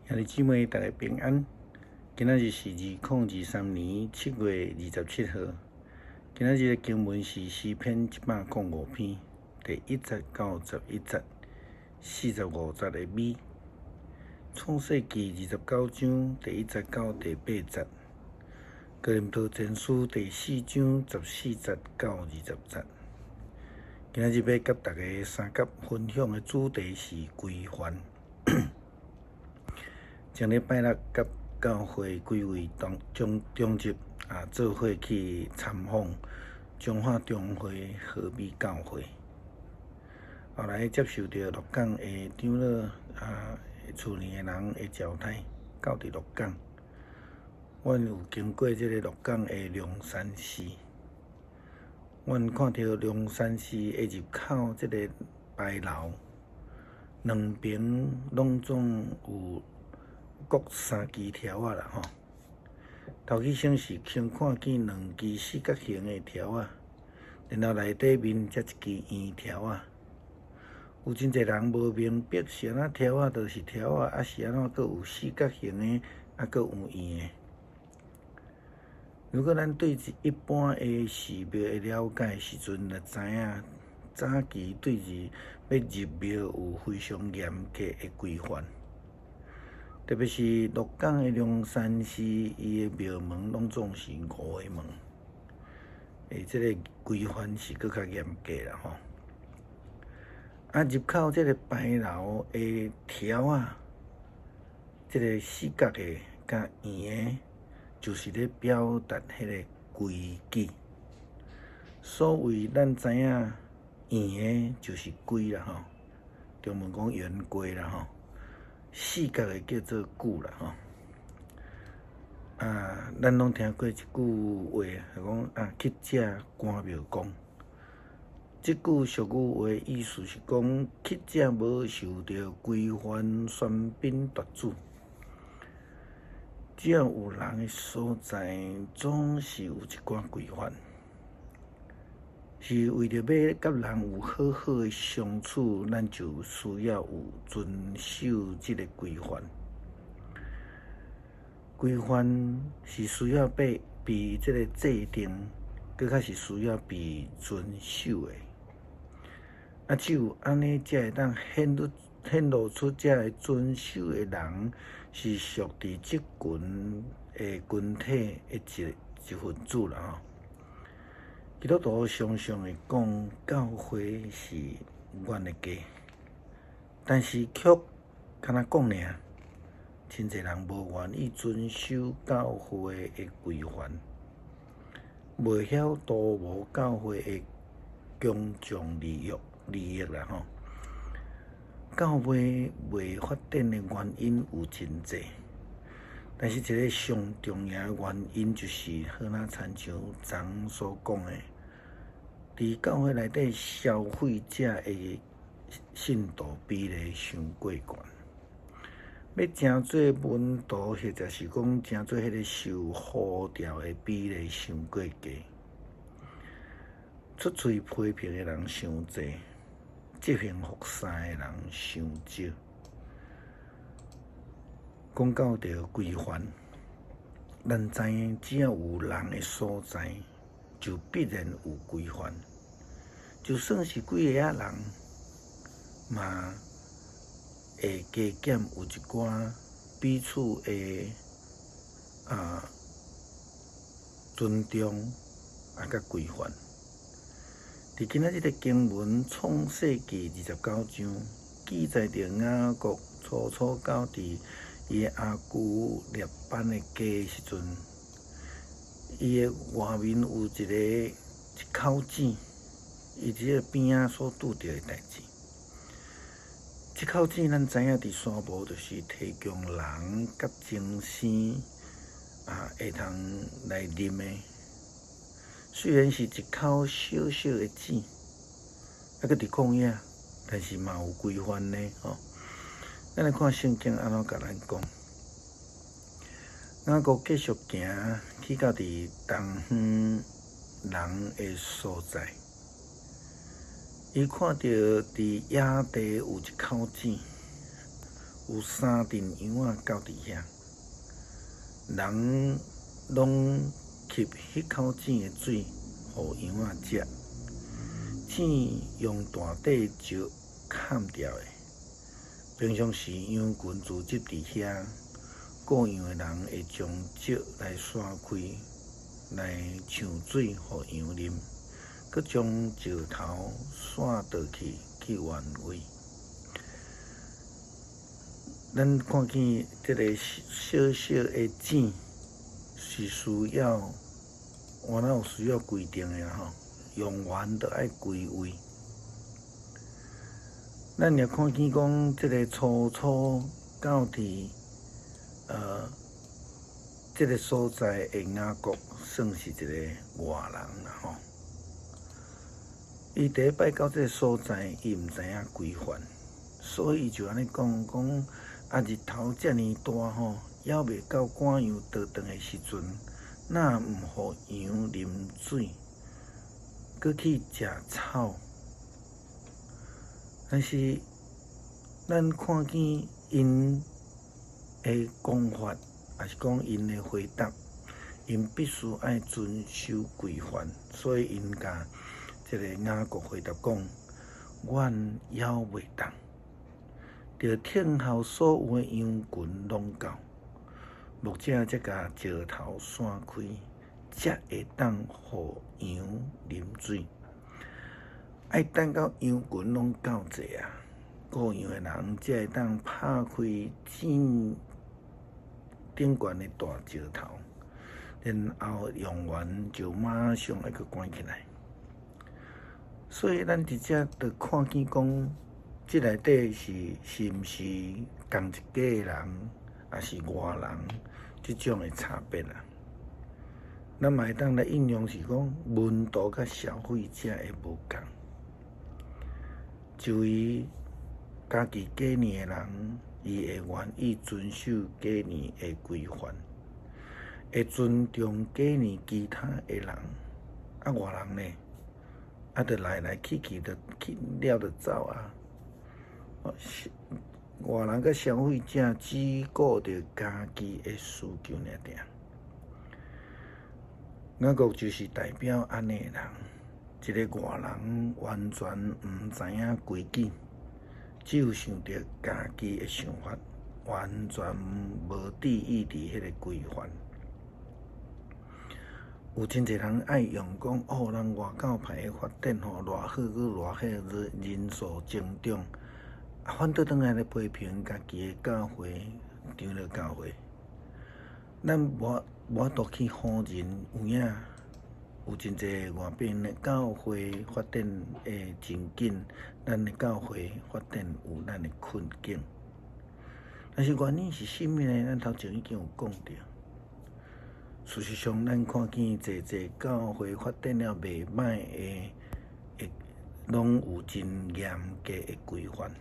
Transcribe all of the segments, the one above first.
兄弟姊妹，大家平安。今仔日是2023年7月27号。今仔日的经文是诗篇105篇第1节到11节，45节的米。创世纪29章第1节到第8节。哥林多前书第4章14节到20节。今仔日要甲大家三角分享的主题是规范。将礼拜六甲教会几位中职做伙去参访中华中会和美教会，后来接受到鹿港的长老厝里的人的招待，到伫鹿港。阮有经过这个鹿港的龙山寺，阮看到龙山寺的入口这个牌楼，两边拢总有各3支条啦吼，头起先是先看见2支四角形的条然后内底面才一支圆条有真侪人无明白是安怎条就是条是安怎，佫有四角形的，佫有圆的。如果咱对一般的寺庙的了解时阵，就知影早期对于要入庙有非常严格的规范。特别是鹿港的龙山寺，伊的庙门拢总是5个门，这个规范是更较严格啦吼。入口这个牌楼的条这个四角的甲圆的，就是咧表达迄个规矩。所谓咱知影圆的就是规啦吼，中文讲圆规啦吼。四角的叫做矩啦吼，咱拢听过一句话，讲乞者赶庙公。这句俗语话意思是讲，乞者无受到规范喧宾夺主。只要有人的所在，总是有一寡规范，是为着要甲人有好好的相处，咱就需要有遵守这个规范。规范是需要被这个制定，更较是需要被遵守的。只有安尼，才会当显露出这个遵守的人是属伫这群的群体的一份子啦吼。基督徒常常会讲教会是阮的家，但是却敢若讲尔，真侪人无愿意遵守教会的规范，袂晓图谋教会的公众利益啦吼。教会未发展的原因有真侪，但是一个上重要的原因就是，好若亲像昨所讲的，伫教会内底消费者的信徒比例伤过悬，要真做门徒，或者是讲真做迄个受呼召的比例伤过低，出嘴批评的人伤侪，执行服侍的人伤少。讲到着规范，咱知影只要有人的所在，就必然有规范。就算是几个人嘛，会加减有一寡彼此的尊重甲规范。伫今仔日的经文创世纪29章记载着雅各初到伫伊的阿舅列班的家的时阵，伊的外面有一口井，伊伫个边所拄着的代志。这口井咱知影伫山坡就是提供人甲精神会通来啉的。虽然是一口小小的井，佫伫旷野，但是嘛有规范呢吼。咱来看圣经安怎甲咱讲。雅各继续行，去到伫东方人的所在，伊看到伫野地有一口井，有3阵羊仔到伫遐，人拢吸迄口井的水，互羊仔食。井用大块石砍掉的。平常时羊群聚集伫遐，雇羊的人会将石来刷开，来抢水互羊啉，佮将石头刷倒去原位。咱看见这个小小的井是需要，原来有需要规定的吼，用完就爱归位。咱也看见讲，这个初到伫这个所在的雅国，算是一个外人啦吼。伊第一摆到这个所在，伊毋知影规范，所以就安尼讲。啊，日头遮尔大吼，还袂到赶羊倒转的时阵，若毋互羊啉水，搁去食草。但是咱看见因的讲法，也是讲因的回答，因必须爱遵守规范，所以因甲这个雅各回答讲：阮还袂当。着听候所有的羊群拢到，牧者才甲石头散开，才会当互羊啉水。爱等到羊群拢够济啊，雇羊的人才会当拍开井顶悬的大石头，然后用完就马上爱去关起来。所以咱伫遮着看见讲。这内底是毋是同一家的人，还是外人？即种的差别啦。咱嘛会当来应用是讲温度甲消费者会无共。就以家己家年的人，伊会愿意遵守家年的规范，会尊重家年其他的人。啊，外人呢？啊，着来去，着去了着走啊。外人甲消费者只顾着家己的需求尔定，雅各就是代表安尼的人，一个外人完全毋知影规矩，只有想着家己的想法，完全无注意伫迄个规范。有真侪人爱用讲，哦，人外口派的发展吼偌好，佮偌好，人数增长。反倒转来咧批评家己的教会、长老教会，咱无法度去唬人，有影有真侪外边的教会发展会真紧，咱的教会发展有咱的困境。但是原因是甚物呢？咱头前已经有讲到。事实上，咱看见侪教会发展了袂歹的，拢有真严格的规范。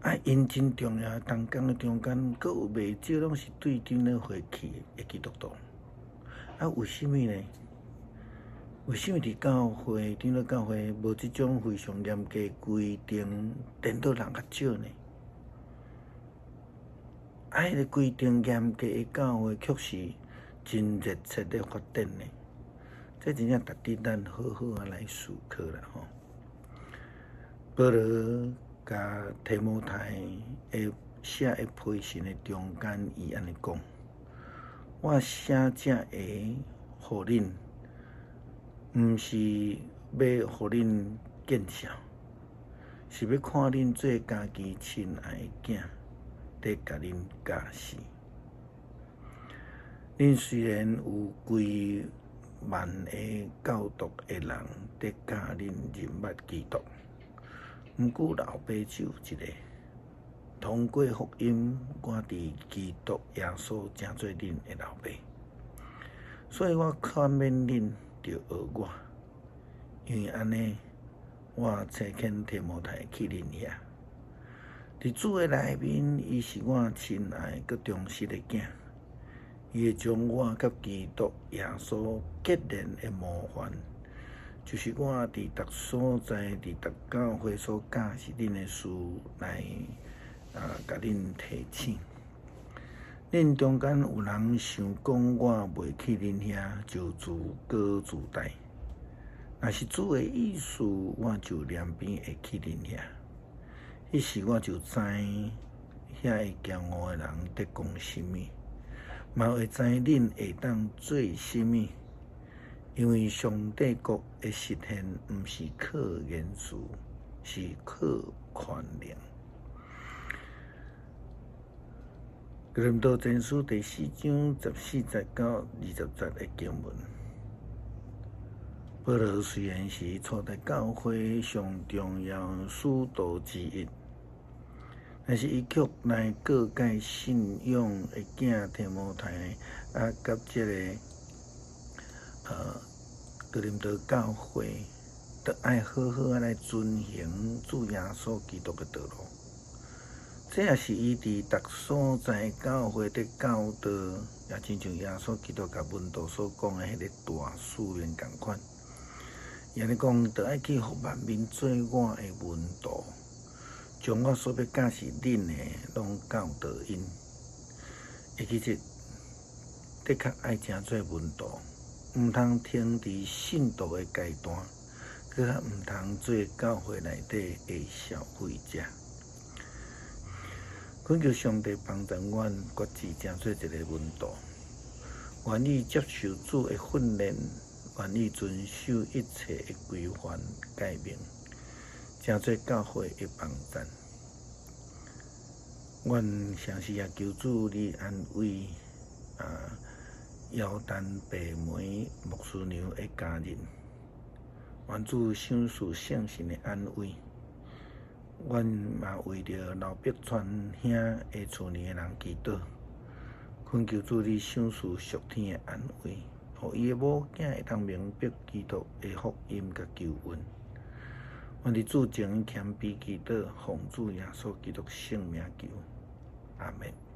啊，因真重要，同工的中间，阁有袂少拢是对长老会去的基督徒。啊，为什么呢？为什么伫教会、长老教会无即种非常严格规定，颠倒人较少呢？啊，迄个规定严格的教会，却是真热切的发展呢。这真正值得咱好好来思考啦吼。保罗甲提摩太的写的批信的中间，伊安尼讲：我写这个互恁，毋是要互恁见笑，是要看恁做家己亲爱的囝，得甲恁教示。恁虽然有几万个教导的人，得教恁认捌基督。毋过老爸只有一个，通过福音，我伫基督耶稣成做恁的老爸，所以我劝勉恁着学我，因为安尼，我差遣提摩太去恁遐。伫主的内面，伊是我亲爱佮忠实的囝，伊会将我甲基督耶稣结连的模范。就是我伫逐所在、伫逐教会所教示恁的事来甲恁提醒。恁中间有人想讲我袂去恁遐，就自高自大。若是主的意思，我就两边会去恁遐。迄时我就知遐会骄傲的人伫讲什么，嘛会知恁会当做什么。因为上帝国的实现，毋是靠言辞，是靠权能。哥林多前书第4章14节到20节的经文。保罗虽然是初代教会上重要使徒之一，但是伊却来告诫信仰的囝提摩太甲这个哥林多教会，都爱好好来遵行主耶稣基督的道路。这也是伊伫逐所在教会的教导，也亲像耶稣基督甲门徒所讲的迄个大使命共款。伊安尼讲，着爱去互万民做我的门徒，将我所要教示恁的，拢教导因。其实的确爱诚做门徒，毋通停伫信徒的阶段，佮毋通做教会内底的消费者。恳求上帝帮助阮，决志成做一个门徒，愿意接受主的训练，愿意遵守一切的规范诫命，成做教会的帮站。阮常时也求主你安慰姚丹白梅牧师娘的家人，愿主赏赐圣神的安慰。阮嘛为着老北川兄的厝里的人祈祷，恳求主你赏赐属天的安慰，互伊的某囝会当明白基督的福音甲救恩。阮伫主前谦卑祈祷，奉主耶稣基督圣名求，阿门。